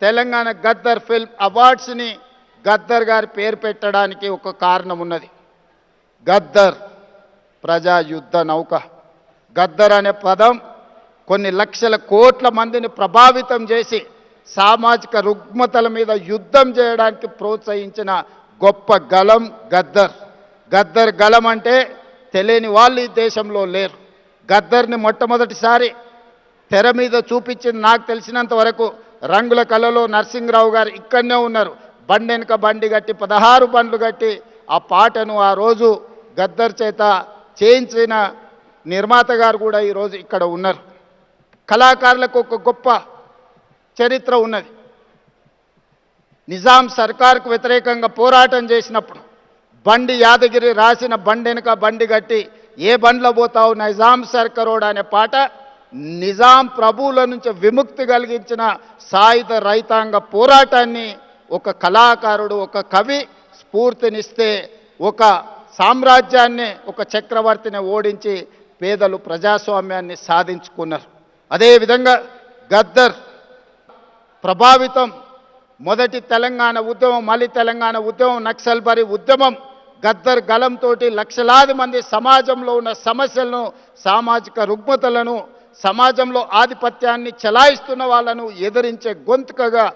Telangana Gaddar film అవార్డ్స్ని Gaddar గారి పేరు పెట్టడానికి ఒక కారణం ఉన్నది. గద్దర్ ప్రజా యుద్ధ నౌక. గద్దర్ అనే పదం కొన్ని లక్షల కోట్ల మందిని ప్రభావితం చేసి సామాజిక రుగ్మతల మీద యుద్ధం చేయడానికి ప్రోత్సహించిన గొప్ప గలం గద్దర్. గద్దర్ గలం అంటే తెలియని వాళ్ళు ఈ దేశంలో లేరు. గద్దర్ని మొట్టమొదటిసారి తెర మీద చూపించింది నాకు తెలిసినంత వరకు రంగుల కళలో నరసింహరావు గారు ఇక్కడనే ఉన్నారు. బండి వెనుక బండి కట్టి 16 బండ్లు కట్టి ఆ పాటను ఆ రోజు గద్దర్ చేత చేయించిన నిర్మాత గారు కూడా ఈరోజు ఇక్కడ ఉన్నారు. కళాకారులకు ఒక గొప్ప చరిత్ర ఉన్నది. నిజాం సర్కార్కు వ్యతిరేకంగా పోరాటం చేసినప్పుడు బండి యాదగిరి రాసిన బండి వెనుక బండి కట్టి ఏ బండ్లో పోతావు నిజాం సర్కారోడ్ అనే పాట నిజాం ప్రభువుల నుంచి విముక్తి కలిగించిన సాయుధ రైతాంగ పోరాటాన్ని ఒక కళాకారుడు ఒక కవి స్ఫూర్తినిస్తే ఒక సామ్రాజ్యాన్ని ఒక చక్రవర్తిని ఓడించి పేదలు ప్రజాస్వామ్యాన్ని సాధించుకున్నారు. అదేవిధంగా గద్దర్ ప్రభావితం మొదటి తెలంగాణ ఉద్యమం, మళ్ళీ తెలంగాణ ఉద్యమం, నక్సల్బరీ ఉద్యమం గద్దర్ గలంతో లక్షలాది మంది సమాజంలో ఉన్న సమస్యలను, సామాజిక రుగ్మతలను, సమాజంలో ఆధిపత్యాన్ని చలాయిస్తున్న వాళ్ళను ఎదిరించే గొంతుకగా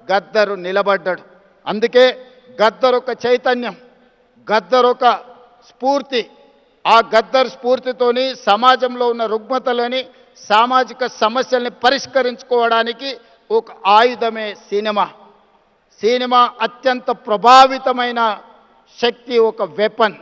గద్దరు నిలబడ్డాడు. అందుకే గద్దర్ ఒక చైతన్యం, గద్దర్ ఒక స్ఫూర్తి. ఆ గద్దర్ స్ఫూర్తితోని సమాజంలో ఉన్న రుగ్మతలని, సామాజిక సమస్యల్ని పరిష్కరించుకోవడానికి ఒక ఆయుధమే సినిమా. సినిమా అత్యంత ప్రభావితమైన శక్తి, ఒక వెపన్.